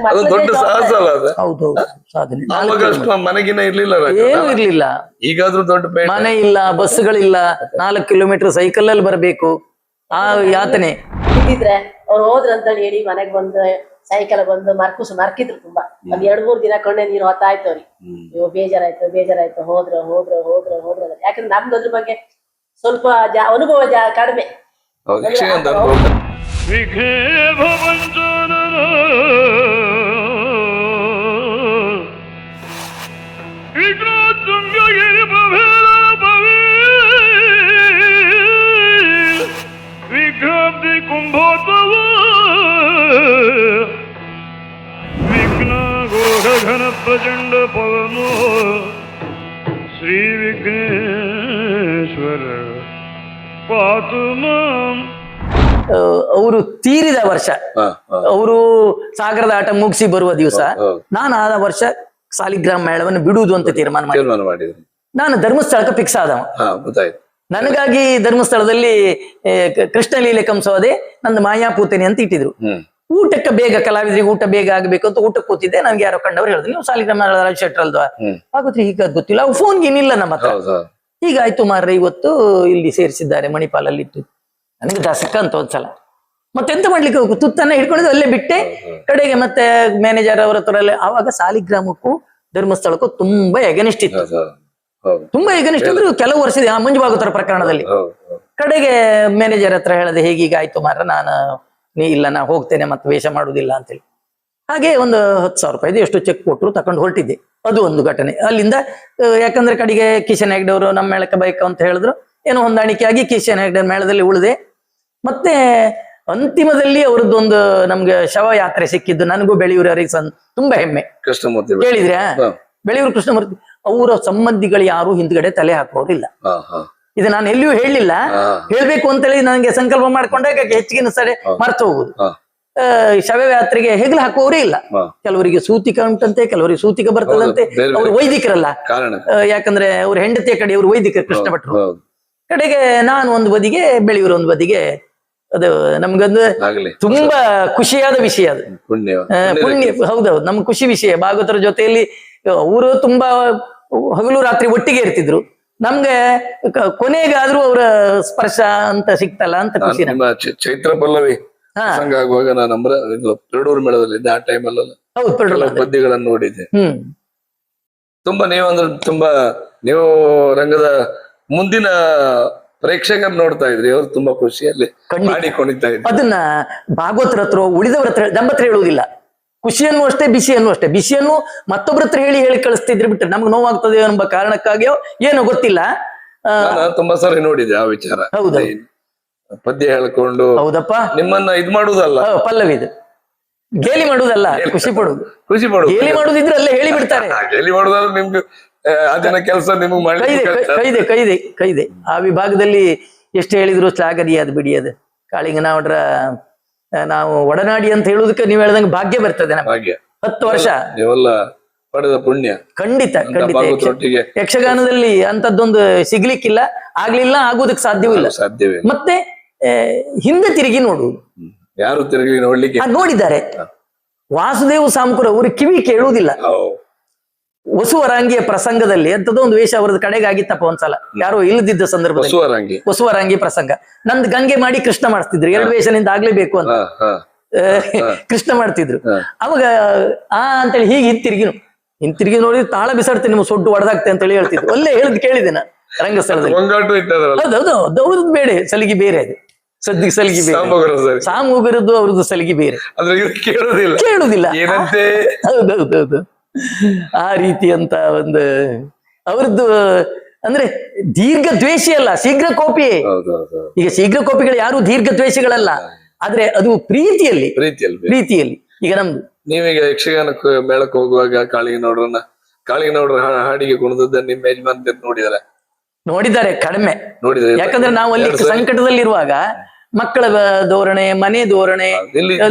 ಅದು ದೊಡ್ಡ ಸಾಹಸ ಅಲ್ಲ ಅದು. ಹೌದು ಸಾಧನೆ. ಆವಾಗ ಅಷ್ಟು ಮನೆಗಿನ ಇರ್ಲಿಲ್ಲ ಏನು ಇರ್ಲಿಲ್ಲ, ಈಗಾದ್ರೂ ದೊಡ್ಡ ಮನೆ ಇಲ್ಲ, ಬಸ್ಗಳಿಲ್ಲ, 4 ಕಿಲೋಮೀಟರ್ ಸೈಕಲ್ ಅಲ್ಲಿ ಬರ್ಬೇಕು, ಆ ಯಾತನೆ. ಇದ್ದಿದ್ರೆ ಅವ್ರು ಹೋದ್ರಂತೇಳಿ ಹೇಳಿ ಮನೆಗ್ ಬಂದು ಸೈಕಲ್ ಬಂದು ಮರ್ಕಿದ್ರು ತುಂಬಾ. ಒಂದ್ 2-3 ದಿನ ಕೊಂಡೆ ನೀರು ಹೊತ್ತಾಯ್ತು ಅವ್ರಿಗೆ. ಅಯ್ಯೋ ಬೇಜಾರಾಯ್ತು ಹೋದ್ರ ಯಾಕಂದ್ರೆ ನಮ್ದು ಅದ್ರ ಬಗ್ಗೆ ಸ್ವಲ್ಪ ಅನುಭವ ಕಡಿಮೆ. ಘನ ಪ್ರಚಂಡ ಪವನ ಶ್ರೀ ವಿಘ್ನೇಶ್ವರ ಪಾತು ಮಾಂ. ಅವರು ತೀರಿದ ವರ್ಷ, ಅವರು ಸಾಗರದ ಆಟ ಮುಗಿಸಿ ಬರುವ ದಿವಸ, ನಾನು ಆ ವರ್ಷ ಸಾಲಿಗ್ರಾಮ ಮೇಳವನ್ನು ಬಿಡುವುದು ಅಂತ ತೀರ್ಮಾನ ಮಾಡಿದ್ರು. ನಾನು ಧರ್ಮಸ್ಥಳಕ್ಕೆ ಫಿಕ್ಸ್ ಆದವ. ನನಗಾಗಿ ಧರ್ಮಸ್ಥಳದಲ್ಲಿ ಕೃಷ್ಣ ಲೀಲೆ ಕಂಸೋದೆ ನಂದು ಮಾಯಾಪೂತನಿ ಅಂತ ಇಟ್ಟಿದ್ರು. ಊಟಕ್ಕೆ ಬೇಗ, ಕಲಾವಿದರಿಗೆ ಊಟ ಬೇಗ ಆಗ್ಬೇಕು ಅಂತ ಊಟಕ್ಕೆ ಕೂತಿದ್ದೆ. ನನ್ಗೆ ಯಾರೋ ಕಂಡವ್ರು ಹೇಳಿದ್ರು, ನೀವು ಸಾಲಿಗ್ರಾಮ ಶೆಟ್ರಲ್ವಾ ಆಗುತ್ತೆ, ಈಗ ಗೊತ್ತಿಲ್ಲ. ಅವು ಫೋನ್ ಏನಿಲ್ಲ ನಮ್ಮ ಹತ್ರ. ಹೀಗಾಯ್ತು ಮಾರ್ರೆ, ಇವತ್ತು ಇಲ್ಲಿ ಸೇರಿಸಿದ್ದಾರೆ ಮಣಿಪಾಲಲ್ಲಿ ಇಟ್ಟು. ನನಗೆ ದಸಕ ಅಂತ ಒಂದ್ಸಲ ಮತ್ತೆಂತ ಮಾಡ್ಲಿಕ್ಕೆ ಹೋಗು, ತುತ್ತನ್ನ ಹಿಡ್ಕೊಂಡಿದ್ದು ಅಲ್ಲೇ ಬಿಟ್ಟೆ. ಕಡೆಗೆ ಮತ್ತೆ ಮ್ಯಾನೇಜರ್ ಅವರ ಹತ್ರ ಆವಾಗ ಸಾಲಿಗ್ರಾಮಕ್ಕೂ ಧರ್ಮಸ್ಥಳಕ್ಕೂ ತುಂಬಾ ಎಗನಿಷ್ಠ ಇತ್ತು. ತುಂಬಾ ಎಗನಿಷ್ಠ ಅಂದ್ರೆ ಕೆಲವು ವರ್ಷದ ಮಂಜು ಭಾಗವತರ ಪ್ರಕರಣದಲ್ಲಿ. ಕಡೆಗೆ ಮ್ಯಾನೇಜರ್ ಹತ್ರ ಹೇಳದೆ, ಹೇಗೀಗ ಆಯ್ತು ಮಾರ್ರೆ, ನಾನು ಇಲ್ಲ ನಾ ಹೋಗ್ತೇನೆ, ಮತ್ತೆ ವೇಷ ಮಾಡುದಿಲ್ಲ ಅಂತೇಳಿ. ಹಾಗೆ ಒಂದು 10,000 ರೂಪಾಯಿದು ಎಷ್ಟು ಚೆಕ್ ಕೊಟ್ಟರು, ತಕೊಂಡು ಹೊರಟಿದ್ದೆ. ಅದು ಒಂದು ಘಟನೆ. ಅಲ್ಲಿಂದ ಯಾಕಂದ್ರೆ ಕಡೆಗೆ ಕಿಶನ್ ಹೆಗ್ಡೆ ಅವರು ನಮ್ಮ ಮೇಳಕ್ಕೆ ಬೈಕ್ ಅಂತ ಹೇಳಿದ್ರು, ಏನೋ ಹೊಂದಾಣಿಕೆ ಆಗಿ ಕಿಶನ್ ಹೆಗ್ಡೆ ಮೇಳದಲ್ಲಿ ಉಳಿದೆ. ಮತ್ತೆ ಅಂತಿಮದಲ್ಲಿ ಅವ್ರದ್ದೊಂದು ನಮ್ಗೆ ಶವಯಾತ್ರೆ ಸಿಕ್ಕಿದ್ದು, ನನಗೂ ಬೆಳೆಯೂರವರಿಗೆ ತುಂಬಾ ಹೆಮ್ಮೆ. ಕೃಷ್ಣಮೂರ್ತಿ ಕೇಳಿದ್ರೆ ಬೆಳೆಯೂರು ಕೃಷ್ಣಮೂರ್ತಿ ಅವರ ಸಂಬಂಧಿಗಳು ಯಾರು ಹಿಂದ್ಗಡೆ ತಲೆ ಹಾಕೋರಿಲ್ಲ. ಇದು ನಾನು ಎಲ್ಲಿಯೂ ಹೇಳಲಿಲ್ಲ, ಹೇಳ್ಬೇಕು ಅಂತೇಳಿ ನನಗೆ ಸಂಕಲ್ಪ ಮಾಡ್ಕೊಂಡಾಗ ಹೆಚ್ಚಿಗಿನ ಸಡೆ ಮರ್ತು ಹೋಗುದು. ಶವಯಾತ್ರೆಗೆ ಹೆಗಲು ಹಾಕುವವರೇ ಇಲ್ಲ. ಕೆಲವರಿಗೆ ಸೂತಿಕ ಉಂಟಂತೆ, ಕೆಲವರಿಗೆ ಸೂತಿಕ ಬರ್ತದಂತೆ. ಅವ್ರು ವೈದಿಕರಲ್ಲ, ಯಾಕಂದ್ರೆ ಅವ್ರ ಹೆಂಡತಿಯ ಕಡೆ ಅವರು ವೈದಿಕರು, ಕೃಷ್ಣ ಭಟ್ರು. ಕಡೆಗೆ ನಾನು ಒಂದು ಬದಿಗೆ, ಬೆಳೆಯೂರು ಒಂದು ಬದಿಗೆ. ಅದು ನಮ್ಗೊಂದು ತುಂಬಾ ಖುಷಿಯಾದ ವಿಷಯ. ಅದು ಪುಣ್ಯ, ಹೌದೌದು, ನಮ್ ಖುಷಿ ವಿಷಯ. ಭಾಗವತರ ಜೊತೆಯಲ್ಲಿ ಅವರು ತುಂಬಾ ಹಗಲು ರಾತ್ರಿ ಒಟ್ಟಿಗೆ ಇರ್ತಿದ್ರು. ನಮ್ಗೆ ಕೊನೆಗಾದ್ರೂ ಅವರ ಸ್ಪರ್ಶ ಅಂತ ಸಿಕ್ತಲ್ಲ ಅಂತ ಖುಷಿ. ಚೈತ್ರ ಪಲ್ಲವಿ ಸಂಘ ಆಗುವಾಗ ನಾನು ಪೆರಡೂರು ಮೇಳದಲ್ಲಿ ಇದ್ದೆ. ಆ ಟೈಮ್ ಅಲ್ಲ ಪದ್ಯಗಳನ್ನು ನೋಡಿದ್ದೆ. ತುಂಬಾ ನೀವಂದ್ರೆ ತುಂಬಾ ನೀವು ರಂಗದ ಮುಂದಿನ ಪ್ರೇಕ್ಷಕರು ನೋಡ್ತಾ ಇದ್ರಿ, ಅವ್ರು ತುಂಬಾ ಖುಷಿಯಲ್ಲಿ ಮಾಡಿ ಕುಣಿತಾ ಇದ್ರು. ಅದನ್ನ ಭಾಗವತರ ಹತ್ರ ಉಳಿದವ್ರ ಹತ್ರ ನಮ್ಮ ಹತ್ರ ಹೇಳುವುದಿಲ್ಲ. ಖುಷಿಯನ್ನು ಅಷ್ಟೇ, ಬಿಸಿಯನ್ನು ಅಷ್ಟೇ. ಬಿಸಿಯನ್ನು ಮತ್ತೊಬ್ರ ಹತ್ರ ಹೇಳಿ ಕಳಿಸ್ತಿದ್ರೆ ಬಿಟ್ರೆ ನಮ್ಗೆ ನೋವಾಗ್ತದೆ ಎಂಬ ಕಾರಣಕ್ಕಾಗಿಯೋ ಏನೋ ಗೊತ್ತಿಲ್ಲ. ತುಂಬಾ ಸರಿ ನೋಡಿದೆ ಆ ವಿಚಾರ. ಹೌದಾ, ಪದ್ಯ ಹೇಳ್ಕೊಂಡು ಹೌದಪ್ಪ, ನಿಮ್ಮನ್ನ ಇದ್ ಮಾಡುದಲ್ಲ, ಪಲ್ಲವಿದು ಗೇಲಿ ಮಾಡುದಲ್ಲ, ಖುಷಿ ಪಡುದು. ಗೇಲಿ ಮಾಡುದಿದ್ರೆ ಅಲ್ಲೇ ಹೇಳಿ ಬಿಡ್ತಾರೆ. ಗೇಲಿ ಮಾಡುದಾದ್ರೆ ನಿಮ್ಗೆ ಅದನ್ನ ಕೆಲಸ ನಿಮ್ಗೆ ಮಾಡಿ ಕೈದೆ. ಆ ವಿಭಾಗದಲ್ಲಿ ಎಷ್ಟು ಹೇಳಿದ್ರು ಶ್ಲಾಘನೀಯ, ಬಿಡಿ. ಅದು ಕಾಳಿಂಗನವರ ನಾವು ಒಡನಾಡಿ ಅಂತ ಹೇಳುದಕ್ಕೆ ನೀವು ಹೇಳ್ದಂಗೆ ಭಾಗ್ಯ ಬರ್ತದೆ ನಮ್ಗೆ. 10 ವರ್ಷ ಪಡೆದ ಪುಣ್ಯ. ಖಂಡಿತ. ಯಕ್ಷಗಾನದಲ್ಲಿ ಅಂತದ್ದೊಂದು ಸಿಗ್ಲಿಕ್ಕಿಲ್ಲ, ಆಗ್ಲಿಲ್ಲ, ಆಗುದಕ್ಕೆ ಸಾಧ್ಯವೂ ಇಲ್ಲ. ಮತ್ತೆ ಹಿಂದೆ ತಿರುಗಿ ನೋಡುವುದು, ಯಾರು ತಿರುಗಿ ನೋಡ್ಲಿಕ್ಕೆ ನೋಡಿದ್ದಾರೆ. ವಾಸುದೇವ ಸಾಮಕುರ ಅವರು ಕಿವಿ ಕೇಳುವುದಿಲ್ಲ. ವಸುವರಾಂಗಿಯ ಪ್ರಸಂಗದಲ್ಲಿ ಅಂತದ್ದು ಒಂದು ವೇಷ ಅವರದ್ದು ಕಡೆಗೆ ಆಗಿತ್ತಪ್ಪ ಒಂದ್ಸಲ, ಯಾರೋ ಇಲ್ಲದಿದ್ದ ಸಂದರ್ಭದಲ್ಲಿ. ವಸುವರಾಂಗಿ ಪ್ರಸಂಗ ನಂದು ಗಂಗೆ ಮಾಡಿ ಕೃಷ್ಣ ಮಾಡಿಸ್ತಿದ್ರು. 2 ವೇಷನಿಂದ ಆಗ್ಲೇಬೇಕು ಅಂತ ಕೃಷ್ಣ ಮಾಡ್ತಿದ್ರು. ಅವಾಗ ಅಂತೇಳಿ ಹೀಗೆ ಹಿಂತಿರುಗಿ ನೋಡಿ, ತಾಳ ಬಿಸಾಡ್ತೇನೆ, ನಿಮ್ಮ ಸೊಡ್ಡು ಒಡೆದಾಗ್ತೆ ಅಂತೇಳಿ ಹೇಳ್ತಿದ್ರು. ಅಲ್ಲೇ ಕೇಳಿದೆ ನಾ ರಂಗಸ್ಥಳದಲ್ಲಿ. ಹೌದೌದು, ಅವ್ರದ್ದು ಬೇರೆ ಸಲಿಗೆ ಬೇರೆ, ಅದು ಸದ್ಯಕ್ಕೆ ಸಲಿಗೆ ಬೇರೆ. ಸಾಮೂಗರದ್ದು ಅವ್ರದ್ದು ಸಲಿಗೆ ಬೇರೆ, ಕೇಳುದಿಲ್ಲ. ಹೌದೌದೌದು, ಆ ರೀತಿ ಅಂತ ಒಂದು ಅವ್ರದ್ದು. ಅಂದ್ರೆ ದೀರ್ಘ ದ್ವೇಷಿ ಅಲ್ಲ, ಶೀಘ್ರ ಕೋಪಿಯೇ. ಈಗ ಶೀಘ್ರ ಕೋಪಿಗಳು ಯಾರು ದೀರ್ಘ ದ್ವೇಷಿಗಳಲ್ಲ, ಆದ್ರೆ ಅದು ಪ್ರೀತಿಯಲ್ಲಿ. ಈಗ ನಮ್ದು ನೀವೀಗ ಯಕ್ಷಗಾನ ಮೇಳಕ್ಕೆ ಹೋಗುವಾಗ ಕಾಳಿಂಗನವರ ಹಾಡಿಗೆ ಕುಣಿದದ್ದ ನಿಮ್ಮ ಯಜಮಾನ್ ನೋಡಿದ್ದಾರೆ ಕಡಿಮೆ. ಯಾಕಂದ್ರೆ ನಾವು ಅಲ್ಲಿ ಸಂಕಟದಲ್ಲಿರುವಾಗ ಮಕ್ಕಳ ಧೋರಣೆ, ಮನೆ ಧೋರಣೆ,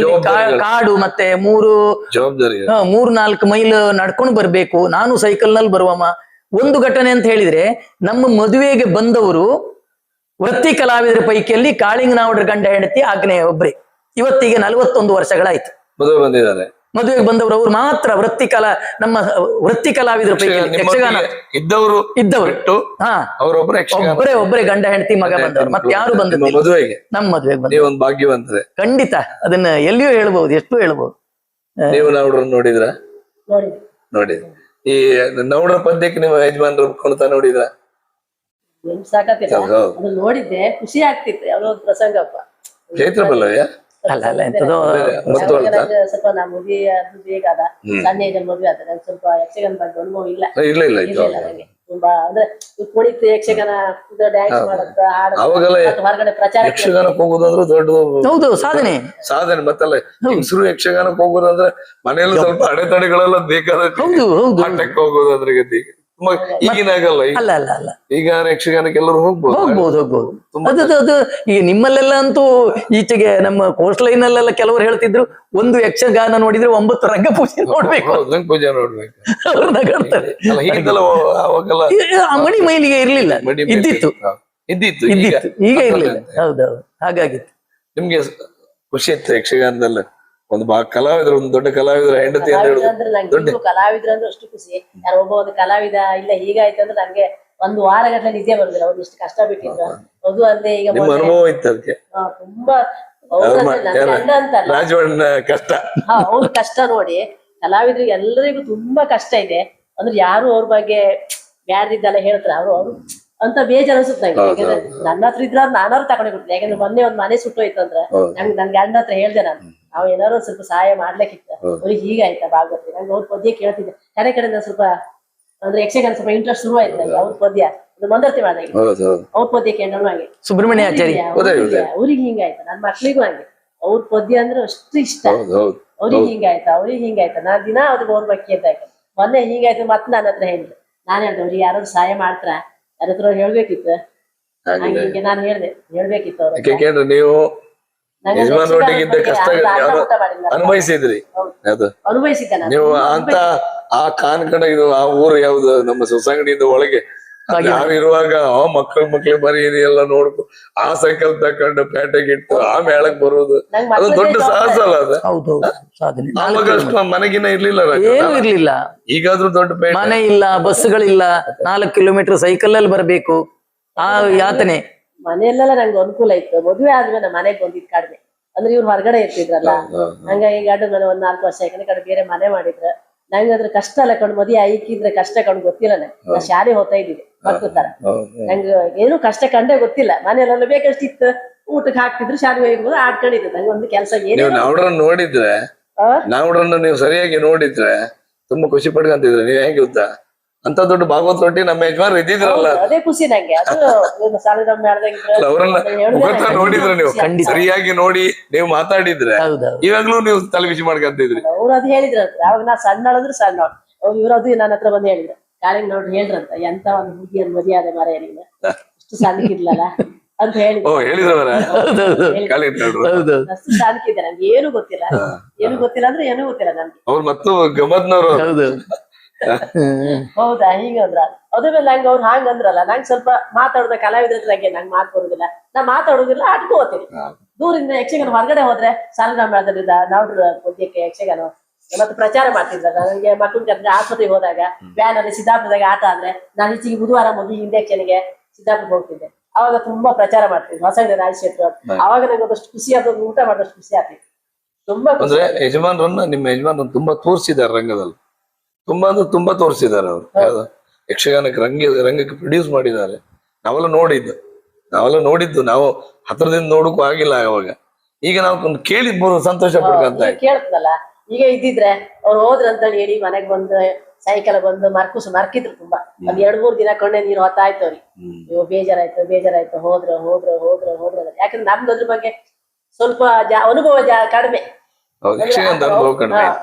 ಕಾಡು, ಮತ್ತೆ 3-4 ಮೈಲ್ ನಡ್ಕೊಂಡು ಬರ್ಬೇಕು. ನಾನು ಸೈಕಲ್ ನಲ್ಲಿ ಬರುವಮ್ಮ. ಒಂದು ಘಟನೆ ಅಂತ ಹೇಳಿದ್ರೆ, ನಮ್ಮ ಮದುವೆಗೆ ಬಂದವರು ವೃತ್ತಿ ಕಲಾವಿದರ ಪೈಕಿಯಲ್ಲಿ ಕಾಳಿಂಗನವರ ಗಂಡ ಹೆಂಡತಿ ಆಗ್ನೇಯ ಒಬ್ರೆ. ಇವತ್ತಿಗೆ 41 ವರ್ಷಗಳಾಯ್ತು. ಮದುವೆ ಬಂದಿದ್ದಾರೆ. ಮದುವೆಗೆ ಬಂದವರು ಅವ್ರು ಮಾತ್ರ ನಮ್ಮ ವೃತ್ತಿ ಕಲಾವಿದ್ರ ಪೈಕಿ ಯಕ್ಷಗಾನ ಇದ್ದವರು ಇದ್ದವರು ಹಾ ಒಬ್ಬರೇ ಗಂಡ ಹೆಂಡತಿ ಮಗ ಬಂದವರು ಮತ್ತೆ ಯಾರು ಬಂದ ಮದುವೆಗೆ ನಮ್ಮ ಮದುವೆಗೆ ಬಂದ ಒಂದು ಭಾಗ್ಯವಂತರೆ ಖಂಡಿತ ಅದನ್ನ ಎಲ್ಲಿಯೂ ಹೇಳ್ಬಹುದು ಎಷ್ಟು ಹೇಳ್ಬಹುದು. ನೀವು ನೌಡ್ರನ್ನ ನೋಡಿದ್ರ ಈ ನೌಡ್ರ ಪದ್ಯಕ್ಕೆ ನೀವು ಯಜಮಾನ್ರು ಕುಣಿತ ನೋಡಿದ್ರ ಸಾಕತ್ತಿಲ್ಲ ಅದು ನೋಡಿದ್ದೆ ಖುಷಿ ಆಗ್ತಿತ್ತು ಯಾವ್ದೋ ಒಂದು ಪ್ರಸಂಗಪ್ಪ ಚೈತ್ರ ಪಲ್ಲವ್ಯ ಅಲ್ಲ ಎಂತದೋ ಸ್ವಲ್ಪ ನಾ ಮದುವೆ ಅದು ಬೇಗ ಅದ ಸಣ್ಣ ಏಜಲ್ಲಿ ಮದುವೆ ಆದ ನಂಗೆ ಸ್ವಲ್ಪ ಯಕ್ಷಗಾನ ಬಗ್ಗೆ ಅನುಭವ ಇಲ್ಲ ನಂಗೆ ತುಂಬಾ ಅಂದ್ರೆ ಕುಣಿತು ಯಕ್ಷಗಾನ ಡ್ಯಾನ್ಸ್ ಮಾಡತ್ತ ಹೊರಗಡೆ ಪ್ರಚಾರ ಯಕ್ಷಗಾನಕ್ಕೆ ಹೋಗೋದಂದ್ರೆ ದೊಡ್ಡ ಹೌದು ಸಾಧನೆ ಮತ್ತಲ್ಲ ಹೆಂಗಸರು ಯಕ್ಷಗಾನಕ್ಕೆ ಹೋಗೋದಂದ್ರೆ ಮನೆಯಲ್ಲಿ ಸ್ವಲ್ಪ ಅಡೆತಡೆಗಳೆಲ್ಲ ಬೇಕಾದ ಆಟಕ್ಕೆ ಹೋಗೋದಂದ್ರೆ ಗತಿ ಈಗಿನ ಆಗಲ್ಲ ಈಗ ಯಕ್ಷಗಾನಕ್ಕೆ ಎಲ್ಲರೂ ಹೋಗ್ಬೋದು ಅದು ಈಗ ನಿಮ್ಮಲ್ಲೆಲ್ಲ ಅಂತೂ ಈಚೆಗೆ ನಮ್ಮ ಕೋಸ್ಟ್ ಲೈನ್ ಅಲ್ಲೆಲ್ಲ ಕೆಲವರು ಹೇಳ್ತಿದ್ರು ಒಂದು ಯಕ್ಷಗಾನ ನೋಡಿದ್ರೆ 9 ರಂಗಪೂಜೆ ನೋಡ್ಬೇಕು ಪೂಜೆ ನೋಡ್ಬೇಕು ಮಣಿ ಮೈಲಿಗೆ ಇರ್ಲಿಲ್ಲ ಇದ್ದಿತ್ತು ಈಗ ಇರ್ಲಿಲ್ಲ ಹೌದೌದು ಹಾಗಾಗಿತ್ತು. ನಿಮ್ಗೆ ಖುಷಿ ಇತ್ತು ಯಕ್ಷಗಾನದಲ್ಲ ಒಂದು ಕಲಾವಿದ್ರು ಒಂದು ದೊಡ್ಡ ಕಲಾವಿದ್ರ ಹೆಂಡತಿ ಕಲಾವಿದ್ರು ಅಂದ್ರೆ ಅಷ್ಟು ಖುಷಿ. ಯಾರು ಒಬ್ಬ ಒಂದು ಕಲಾವಿದ ಇಲ್ಲ ಹೀಗಾಯ್ತು ಅಂದ್ರೆ ನಂಗೆ ಒಂದು ವಾರ ಗಟ್ಟಲೆ ನಿದ್ದೆ ಬರುದಿಲ್ಲ. ಅವ್ರು ಇಷ್ಟು ಕಷ್ಟ ಬಿಟ್ಟಿದ್ರು ಅದು ಅಲ್ಲದೆ ಈಗ ಅನುಭವ ಇತ್ತು ಅದಕ್ಕೆ ತುಂಬಾ ರಾಜವಣ್ಣ ಕಷ್ಟ ಅವ್ರ ಕಷ್ಟ ನೋಡಿ ಕಲಾವಿದ್ರಿಗೆ ಎಲ್ಲರಿಗೂ ತುಂಬಾ ಕಷ್ಟ ಇದೆ ಅಂದ್ರೆ ಯಾರು ಅವ್ರ ಬಗ್ಗೆ ಬ್ಯಾಡ್ದಿದ್ದೆಲ್ಲ ಹೇಳ್ತಾರೆ ಅವ್ರು ಅಂತ ಬೇಜಾರು ಅನ್ಸುತ್ತೆ ನಂಗೆ. ಯಾಕಂದ್ರೆ ನನ್ನ ಹತ್ರ ಇದ್ರ ನಾನಾರು ತಗೊಂಡೆ ಕೊಡ್ತೀನಿ. ಯಾಕಂದ್ರೆ ಮೊನ್ನೆ ಒಂದ್ ಮನೆ ಸುಟ್ಟೋಯ್ತು ಅಂದ್ರೆ ನನ್ ಗಂಡ ಹತ್ರ ಹೇಳ್ದೆ ನಾನು ನಾವ್ ಏನಾರು ಸ್ವಲ್ಪ ಸಹಾಯ ಮಾಡ್ಲಿಕ್ಕಿತ್ತ ಅವ್ರಿಗೆ ಹೀಗಾಯ್ತಾ ಭಾಗವತಿ ನಂಗೆ ಅವ್ರ ಪದ್ಯ ಕೇಳ್ತಿದ್ದೆ. ಕಡೆಯಿಂದ ಸ್ವಲ್ಪ ಅಂದ್ರೆ ಯಕ್ಷಗಾನ ಸ್ವಲ್ಪ ಇಂಟ್ರೆಸ್ಟ್ ಶುರು ಆಯ್ತು ನಂಗೆ. ಅವ್ರ ಪದ್ಯ ಮಂದರ್ತಿ ಮಾಡಿದಾಗ ಅವ್ರ ಪದ್ಯ ಕೇಳೋಣ ಹಾಗೆ ಸುಬ್ರಹ್ಮಣ್ಯ ಆಚಾರ್ಯ ಅವ್ರಿಗೆ ಹಿಂಗಾಯ್ತಾ ನನ್ ಮಕ್ಳಿಗೂ ಹಂಗೆ ಅವ್ರ ಪದ್ಯ ಅಂದ್ರೆ ಅಷ್ಟು ಇಷ್ಟ. ಅವ್ರಿಗೆ ಹಿಂಗಾಯ್ತಾ ನಾನ್ ದಿನ ಅವ್ರಿಗೆ ಅವ್ರ ಬಗ್ಗೆ ಅಂತ ಮೊನ್ನೆ ಹಿಂಗಾಯ್ತು ಮತ್ತೆ ನನ್ನ ಹತ್ರ ಹೇಳಿದೆ. ನಾನ್ ಹೇಳ್ದೆ ಅವ್ರಿಗೆ ಯಾರಾದ್ರು ಸಹಾಯ ಮಾಡ್ತಾರ ಯಾರ ಹತ್ರ ಹೇಳ್ಬೇಕಿತ್ತು ಹಂಗೆ ನಾನು ಹೇಳ್ಬೇಕಿತ್ತು ಅವ್ರ ನೀವು ಯಜಮಾನರೊಟ್ಟಿಗಿದ್ದ ಕಷ್ಟ ಅನುಭವಿಸಿದ್ರಿ ಅನುಭವಿಸಿದ್ದೆ ನೀವು ಅಂತ ಆ ಕಾನ್ಕಡ ಇದು ಆ ಊರು ಯಾವ್ದು ನಮ್ಮ ಸೊಸೈಟಿಯಿಂದ ಒಳಗೆ ನಾವಿರುವಾಗ ಮಕ್ಳು ಬರೀ ಎಲ್ಲ ನೋಡ್ಕೊ ಆ ಸೈಕಲ್ ತಕೊಂಡು ಪೇಟೆಗೆ ಇಟ್ಟು ಆ ಮೇಳಕ್ ಬರೋದು ಅದು ದೊಡ್ಡ ಸಾಹಸ ಅಲ್ಲ ಅದು. ಆವಾಗ ಅಷ್ಟು ಮನೆಗಿನ ಇರ್ಲಿಲ್ಲ ಈಗಾದ್ರೂ ದೊಡ್ಡ ಮನೆ ಇಲ್ಲ ಬಸ್ಗಳಿಲ್ಲ 4 ಕಿಲೋಮೀಟರ್ ಸೈಕಲ್ ಅಲ್ಲಿ ಬರ್ಬೇಕು ಆ ಯಾತನೆ. ಮನೆಯಲ್ಲೆಲ್ಲ ನಂಗೆ ಅನುಕೂಲ ಇತ್ತು. ಮದುವೆ ಆದ್ಮೇಲೆ ಮನೆಗ್ ಬಂದಿದ್ ಕಡಿಮೆ ಅಂದ್ರೆ ಇವ್ರು ಹೊರಗಡೆ ಇರ್ತಿದ್ರಲ್ಲ ಹಂಗಾಗಿ ಗಂಡ ಮನೆ ಒಂದ್ 4 ವರ್ಷ ಯಾಕಂದ್ರೆ ಕಡೆ ಬೇರೆ ಮನೆ ಮಾಡಿದ್ರ ನಂಗೆ ಅದ್ರ ಕಷ್ಟ ಎಲ್ಲ ಕಂಡು ಮದುವೆ ಐಕಿದ್ರೆ ಕಷ್ಟ ಕಂಡು ಗೊತ್ತಿಲ್ಲ ನಾ ಶಾಲೆ ಹೋಗ್ತಾ ಇದ್ದಿದ್ದೆ ಮಕ್ಕಳ ನಂಗೆ ಏನು ಕಷ್ಟ ಕಂಡೇ ಗೊತ್ತಿಲ್ಲ. ಮನೆಯಲ್ಲೆಲ್ಲ ಬೇಕಷ್ಟಿತ್ತು ಊಟಕ್ಕೆ ಹಾಕ್ತಿದ್ರು ಶಾಲೆ ಹೋಗ್ಬೋದು ಆಡ್ಕೊಂಡಿದ್ದು ನಂಗೆ ಒಂದು ಕೆಲಸ ಏನು ನೋಡಿದ್ರೆ ನಾವ್ರನ್ನ ನೀವು ಸರಿಯಾಗಿ ನೋಡಿದ್ರೆ ತುಂಬಾ ಖುಷಿ ಪಡ್ಕಂತಿದ್ರೆ ನೀವ್ ಹೆಂಗೆ ಗೊತ್ತಾ ಅಂತ ದೊಡ್ಡ ಭಾಗವತ್ ರೊಟ್ಟಿ ನಮ್ಮ ಯಜಮಾನ್ ಇದ್ದಿದ್ರಲ್ಲ ಅದೇ ಖುಷಿ ನಂಗೆ. ಅವ್ರನ್ನ ಮುಖತ ನೋಡಿದ್ರೆ ನೀವು ಸರಿಯಾಗಿ ನೋಡಿ ನೀವು ಮಾತಾಡಿದ್ರೆ ಇವಾಗ್ಲೂ ನೀವು ತಲೆ ಬಿಸಿ ಮಾಡ್ಕಂತಿದ್ರಿ. ಅವ್ರು ಅದು ಹೇಳಿದ್ರ ಅವಾಗ ನಾ ಸಣ್ಣಳಂದ್ರೆ ಸಣ್ಣ ಇವ್ರದು ನನ್ನ ಹತ್ರ ಬಂದು ಹೇಳಿದ್ರು ಕಾಲಿಗೆ ನೋಡ್ರಿ ಹೇಳ್ರಂತ ಎಂತ ಒಂದು ಹುಡುಗಿಯನ್ನು ಮದುವೆ ಆದ ಮರ ಏನಿಲ್ಲ ಇಷ್ಟು ಸಣ್ಣಕ್ಕಿದ್ಲಲ್ಲ ಅಂತ ಹೇಳಿದ್ರವರ ಅಷ್ಟು ಸಣ್ಣಕ್ಕಿದ್ದೆ ನನ್ಗೆ ಏನು ಗೊತ್ತಿಲ್ಲ ಅಂದ್ರೆ ಏನೂ ಗೊತ್ತಿಲ್ಲ ನನ್ಗೆ. ಅವ್ರು ಮತ್ತು ಗಮತ್ನವ್ರು ಹೌದಾ ಹಿಂಗಂದ್ರ ಅದ್ರ ಮೇಲೆ ನಂಗೆ ಅವ್ರು ಹಂಗಂದ್ರಲ್ಲ ನಂಗೆ ಸ್ವಲ್ಪ ಮಾತಾಡೋದ ಕಲಾವಿದ್ರ ಹತ್ರ ನಂಗೆ ಮಾತು ಬರುದಿಲ್ಲ ನಾ ಮಾತಾಡೋದಿಲ್ಲ ಅಟ್ಕೋ ಹೋಗ್ತೀನಿ ದೂರಿಂದ. ಯಕ್ಷಗಾನ ಹೊರಗಡೆ ಹೋದ್ರೆ ಸಾಲಗ್ರಾಮ ಮೇಳದಿಂದ ನಾವ್ರ ಪದ್ಯಕ್ಕೆ ಯಕ್ಷಗಾನ ಮತ್ತೆ ಪ್ರಚಾರ ಮಾಡ್ತಿದ್ರಲ್ಲ ನನಗೆ ಮಕ್ಕಳ ಕರ್ಕೊಂಡು ಆಸ್ಪತ್ರೆಗೆ ಹೋದಾಗ ವ್ಯಾನ್ ಅಲ್ಲಿ ಸಿದ್ದಾಪುರದಾಗ ಆಟ ಅಂದ್ರೆ ನಾನು ಈಚೆಗೆ ಬುಧವಾರ ಮೊದಲು ಇಂಜೆಕ್ಷನ್ಗೆ ಸಿದ್ದಾಪುರಕ್ಕೆ ಹೋಗ್ತಿದ್ದೆ. ಅವಾಗ ತುಂಬಾ ಪ್ರಚಾರ ಮಾಡ್ತಿದ್ದೆ ಹೊಸಗಡೆ ರಾಜಶೇಖರ್ ಅವಾಗ ನಂಗೆ ಒಂದಷ್ಟು ಖುಷಿ ಆದದ್ದು ಊಟ ಮಾಡೋಷ್ಟು ಖುಷಿ ಆಗ್ತಿತ್ತು ತುಂಬಾ. ಅಂದ್ರೆ ಯಜಮಾನ್ರನ್ನ ನಿಮ್ಮ ಯಜಮಾನ್ ತುಂಬಾ ತೋರಿಸಿದ್ದಾರೆ ರಂಗದಲ್ಲಿ ತುಂಬಾ ಅಂದ್ರೆ ತುಂಬಾ ತೋರಿಸಿದ್ದಾರೆ ಅವರು ಯಕ್ಷಗಾನಕ್ಕೆ ರಂಗಕ್ಕೆ ಪ್ರೊಡ್ಯೂಸ್ ಮಾಡಿದ್ದಾರೆ. ನಾವೆಲ್ಲ ನೋಡಿದ್ದು ನಾವು ಹತ್ರದಿಂದ ನೋಡಕ್ಕೂ ಆಗಿಲ್ಲ ಅವಾಗ. ಈಗ ನಾವು ಕೇಳಿದ್ ಸಂತೋಷ ಪಡ್ಕಂತ ಕೇಳ್ತದಲ್ಲ ಈಗ ಇದ್ದಿದ್ರೆ ಅವ್ರು ಹೋದ್ರಂತೇಳಿ ಹೇಳಿ ಮನೆಗ್ ಬಂದು ಸೈಕಲ್ ಬಂದು ಮರ್ಕಿದ್ರು ತುಂಬಾ ಒಂದ್ 2-3 ದಿನ ಕೊಂಡೆ ನೀರು ಹೊತ್ತಾಯ್ತು ಅವ್ರಿಗೆ. ಇವ್ ಬೇಜಾರಾಯ್ತು ಹೋದ್ರು ಯಾಕಂದ್ರೆ ನಮ್ದು ಅದ್ರ ಬಗ್ಗೆ ಸ್ವಲ್ಪ ಅನುಭವ ಕಡಿಮೆ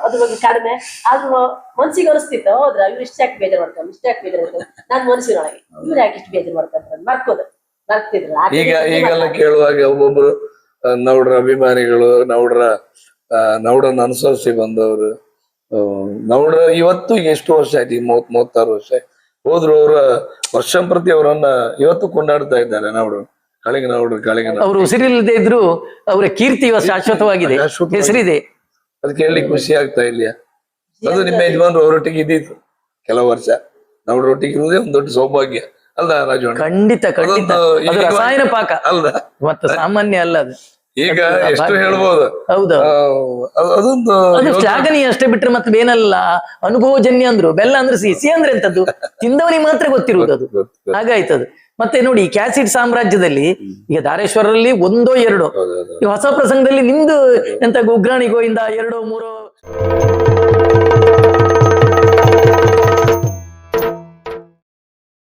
ಅದ್ರ ಬಗ್ಗೆ ಕಡಿಮೆ ಆದ್ರೂ ಮನ್ಸಿಗೆ ಅನಿಸ್ತಿತ್ತು ಹೋದ್ರ ಇವ್ರು ಇಷ್ಟ ಯಾಕೆ ಬೇಜಾರ್ ಮಾಡ್ತಾರೆ ನಾನ್ ಮನ್ಸಿನೊಳಗೆ ಇವ್ರು ಯಾಕೆ ಇಷ್ಟು ಬೇಜಾರ್ ಮಾಡ್ತಾರೆ ಮರ್ತಿದ್ರು. ಈಗೆಲ್ಲ ಕೇಳುವಾಗ ಒಬ್ಬೊಬ್ರು ನೌಡ್ರ ಅಭಿಮಾನಿಗಳು ನೌಡನ್ನ ಅನುಸರಿಸಿ ಬಂದವರು ನೌಡ್ರ ಇವತ್ತು ಎಷ್ಟು ವರ್ಷ ಆಯ್ತು 36 ವರ್ಷ ಹೋದ್ರು ಅವರ ವರ್ಷಂಪ್ರತಿ ಅವರನ್ನ ಇವತ್ತು ಕೊಂಡಾಡ್ತಾ ಇದ್ದಾರೆ ನೌಡ್ರು ಕಾಳಿಂಗ ಅವರು ಉಸಿರಿಲ್ಲದೆ ಇದ್ರು ಅವರ ಕೀರ್ತಿ ಶಾಶ್ವತವಾಗಿದೆ ಹೆಸರಿದೆ. ಅದಕ್ಕೆ ಹೇಳಿ ಖುಷಿ ಆಗ್ತಾ ಇಲ್ಲ. ಅದು ನಿಮ್ಮ ಯಜಮಾನ್ರು ಅವರೊಟ್ಟಿಗೆ ಇದ್ದಿತ್ತು ಕೆಲವು ವರ್ಷ, ನಮ್ಮರೊಟ್ಟಿಗೆ ಇರುವುದೇ ಒಂದು ದೊಡ್ಡ ಸೌಭಾಗ್ಯ ಅಲ್ಲ ರಾಜಣ್ಣ? ಖಂಡಿತ ಖಂಡಿತ. ಅದು ರಸಾಯನ ಪಾಕ ಅಲ್ಲ, ಮತ್ತೆ ಸಾಮಾನ್ಯ ಅಲ್ಲ ಅದು. ಈಗ ಎಷ್ಟು ಹೇಳ್ಬೋದು. ಅದೊಂದು ಅದು ಶ್ಲಾಘನೀಯ ಅಷ್ಟೇ ಬಿಟ್ರೆ ಮತ್ತೆ ಬೇನಲ್ಲ. ಅನುಭವಜನ್ಯ ಅಂದ್ರು, ಬೆಲ್ಲ ಅಂದ್ರೆ ಸಿಹಿ ಅಂದ್ರೆ ಎಂತದ್ದು ತಿಂದವನಿಗೆ ಮಾತ್ರ ಗೊತ್ತಿರುವುದು ಅದು. ಹಾಗಾಯ್ತದು. ಮತ್ತೆ ನೋಡಿ, ಕ್ಯಾಸಿಡ್ ಸಾಮ್ರಾಜ್ಯದಲ್ಲಿ ಈಗ ಧಾರೇಶ್ವರಲ್ಲಿ 1 2, ಈ ಹೊಸ ಪ್ರಸಂಗದಲ್ಲಿ ನಿಮ್ದು ಎಂತ ಉಗ್ರಾಣಿ ಗೋವಿಂದ 2 3